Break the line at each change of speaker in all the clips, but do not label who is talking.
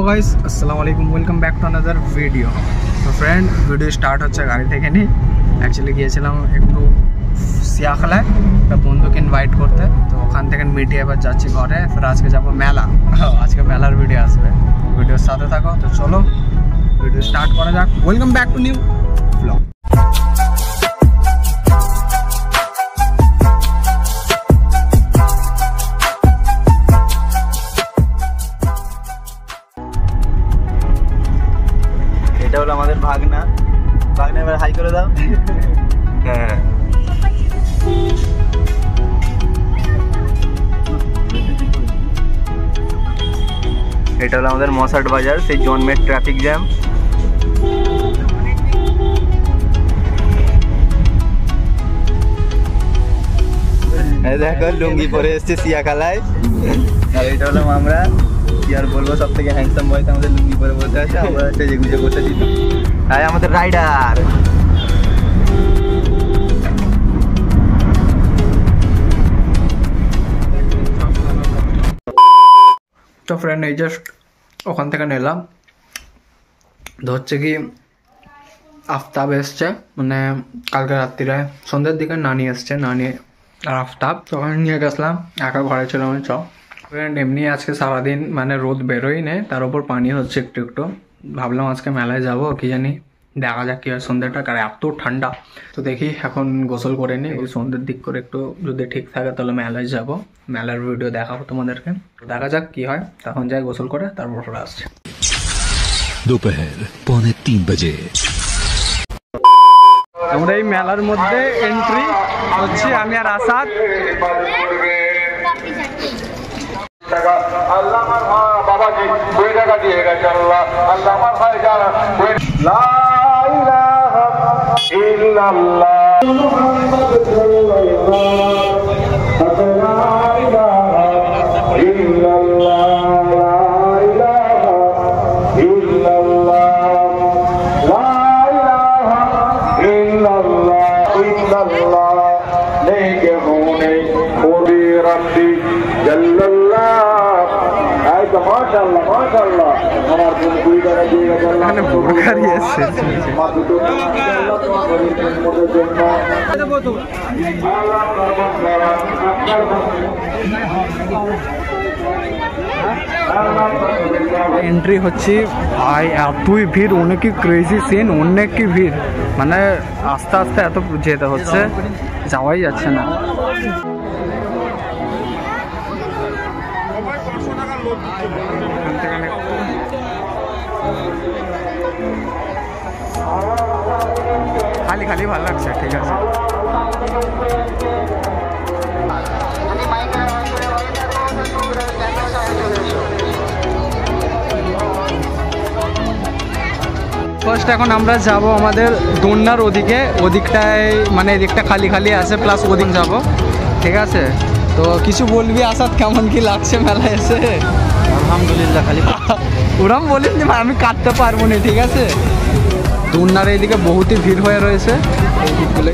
Guys अस्सलाम वालेकुम welcome back to another video. तो फ्रेंड वीडियो स्टार्ट होच्छे गाड़ी থেকে নি অ্যাকচুয়ালি গিয়েছিলাম একটু সিয়াখালায় একটা বন্ধুকে ইনভাইট করতে, তো ওখান থেকে মিটিয়ে এবার যাচ্ছি ঘরে। ফির আজকে যাব মেলা, আজকে মেলার ভিডিও আসবে, ভিডিওর সাথে থাকো। তো চলো ভিডিও স্টার্ট করা যাক। Welcome back to new blog.
এটা হলো আমাদের ভাগনা এবার হাই করে দাও। হ্যাঁ এটা হলো আমাদের মশাট বাজার, সেই জন্মের ট্রাফিক জ্যাম। দেখো লুঙ্গি পরে এসছে সিয়াখালায়। আর এটা হলো আমরা, কি আর বলবো, সব থেকে হ্যান্ডসাম বয়স আমাদের লুঙ্গি পরে বসে আছে, আমরা সেজে গুজে বসে দিই। আর আমাদের রাইডার
তো ফ্রেন্ড এই জাস্ট ওখান থেকে নিলাম, ধরছে কি আফতাব এসছে, মানে কালকে রাত্রিরে সন্ধ্যের দিকে নানি এসছে, নানি আর আফতাব। তখন নিয়ে গেছিলাম, একা ঘরে ছিলাম। চ ফ্রেন্ড এমনি আজকে সারাদিন মানে রোদ বেরোই নেই, তার উপর পানি হচ্ছে একটু একটু। ভাবলাম আজকে মেলায় যাব, কি জানি দেখা যাক কি হয় সন্ধ্যেটা, কারণ এত ঠান্ডা। তো দেখি এখন গোসল করে নিই, সন্ধ্যের দিক করে একটু যদি ঠিক থাকে তাহলে মেলায় যাব, মেলার ভিডিও দেখাবো তোমাদেরকে। দেখা যাক কি হয়, তখন যাই গোসল করে তারপর পরে আসছে।
दोपहर 2:45 बजे
আমরা এই মেলার মধ্যে এন্ট্রি হচ্ছে, আমি আর আসাদ।
আল্লাহ আমার বাবাজি 2 টাকা দিয়ে গেছে। আল্লাহ আমার ভাই যারা লা ইলাহা ইল্লাল্লাহ মুহাম্মাদুর রাসূলুল্লাহ লা ইলাহা ইল্লাল্লাহ লা ইলাহা ইল্লাল্লাহ লা ইলাহা ইল্লাল্লাহ ইল্লাল্লাহ নেকে হোনে ওরে রাব্বি জাল্লাল্লাহ। মাশাআল্লাহ মাশাআল্লাহ আমার কোন দুই টাকা দিয়ে গেছে। আল্লাহ
মানে বুরকারি আছে এন্ট্রি হচ্ছে। ভাই এতই ভিড়, অনেকই ক্রেজি সিন, অনেকই ভিড়, মানে আস্তে আস্তে এত যেতে হচ্ছে, যাওয়াই যাচ্ছে না। খালি খালি ভালো লাগছে, ঠিক আছে। ফার্স্ট এখন আমরা যাব আমাদের দোলনার ওদিকটায়, মানে এদিকটা খালি খালি আছে, প্লাস ওদিক যাব, ঠিক আছে। তো কিছু বলবি আসাদ, কেমন কি লাগছে মেলায় এসে?
আলহামদুলিল্লাহ। খালি
ওরম বলিস নি, আমি কাটতে পারবো না, ঠিক আছে। দোলনার এইদিকে বহুতই ভিড় হয়ে রয়েছে এই দিকগুলো।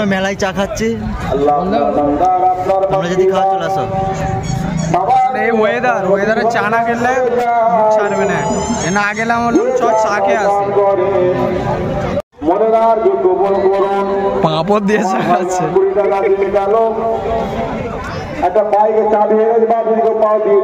আমরা মেলায় চা খাচ্ছি, আমরা যদি খাওয়া চলে আসো।
এই ওয়েদারে চা না খেলে ছাড়বে না, না গেলে আমার চা খেয়ে আসি। পাঁপড় দিয়ে চা খাচ্ছে।
একটা বাইকে চাবি পাও দিয়ে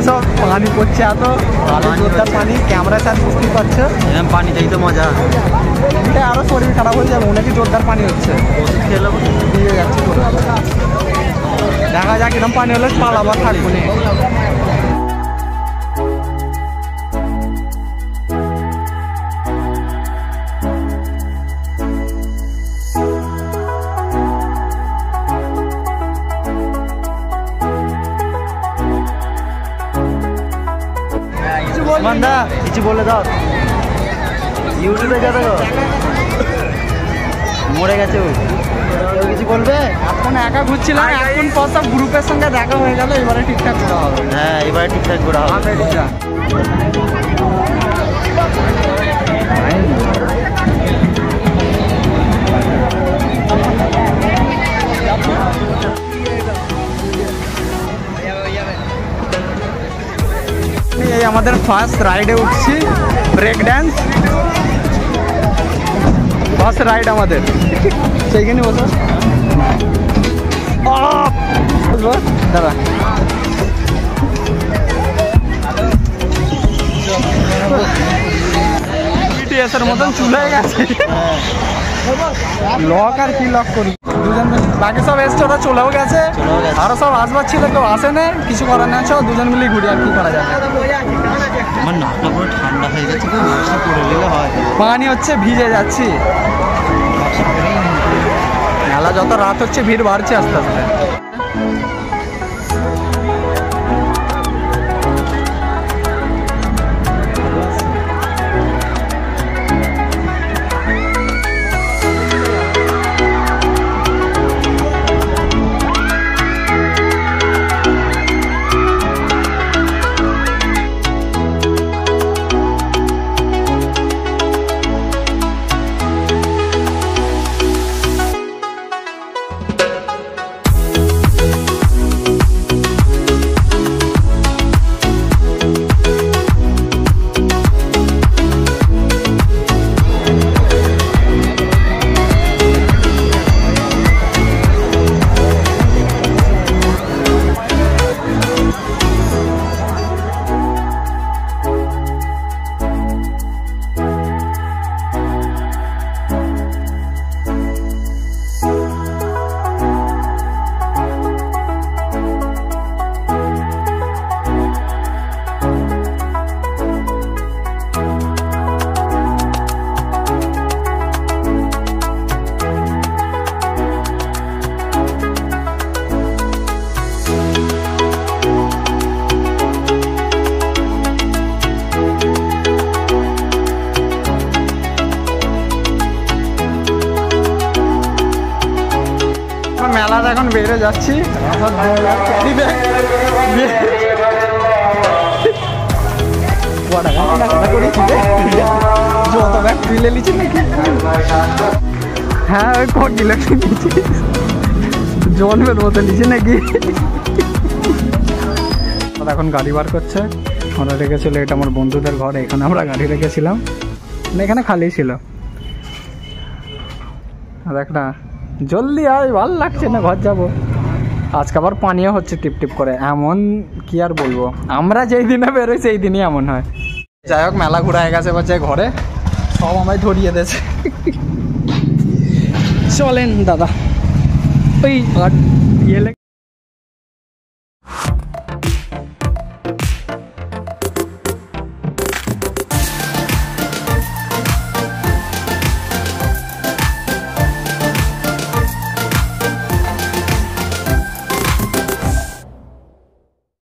সব পানি পড়ছে, এত ভালো জোরদার পানি, ক্যামেরা স্যার বুঝতেই পারছো।
পানিটাই তো মজা,
এটা আরো শরীর খারাপ হয়ে যাবে, অনেকই জোরদার পানি হচ্ছে, দিয়ে যাচ্ছে। দেখা যাক এরকম পানি হলে পালাবার থাকবো না।
মান্দা কিছু বলে দাও, ইউটিউবে যা দেখো মরে গেছে, ওই কিছু বলবে।
এখন একা ঘুরছিলাম, এখন পর সব গ্রুপের সঙ্গে দেখা হয়ে গেল, এবারে ঠিকঠাক করা হবে।
হ্যাঁ এবারে ঠিকঠাক করা হবে।
এই আমাদের ফার্স্ট রাইডে উঠছি, ব্রেক ড্যান্স ফার্স্ট রাইড আমাদের। সেইখানে বসো দাদা। বিটিএসের মতন চুলে গেছে, লক আর কি লক করি। দুজন বাকি সব এসছে, ওরা চলেও গেছে, আরো সব আসবার ছিল, কেউ আসে না, কিছু করার নেই। চল দুজন মিলে ঘুরি, আর কি করা যাবে।
আমার নাকটা পুরো ঠান্ডা হয়ে গেছে, মাস্ক পরে নিলে হয়।
পানি হচ্ছে, ভিজে যাচ্ছি। মেলা যত রাত হচ্ছে ভিড় বাড়ছে আস্তে আস্তে। মেলার এখন বেড়ে যাচ্ছি, যত ব্যাগ তুলে নিচ্ছি নাকি। হ্যাঁ ওই কিলো নিচ্ছি, জন্মের মতো নিচে নাকি। এখন গাড়ি বার করছে, ওরা রেখেছিল, এটা আমার বন্ধুদের ঘর, এখানে আমরা গাড়ি রেখেছিলাম, এখানে খালি ছিল। দেখ না, জলদি আয়, ভাল লাগছে না, ঘর যাবো। আজকে আবার পানিও হচ্ছে টিপ টিপ করে, এমন কি আর বলবো, আমরা যেই দিনে বেরোই সেই দিনই এমন হয়। যাই হোক মেলা ঘোরা হয়ে গেছে, এবার যাই ঘরে, সব আমায় ধরিয়ে দিয়েছে। চলেন দাদা ওই ইয়ে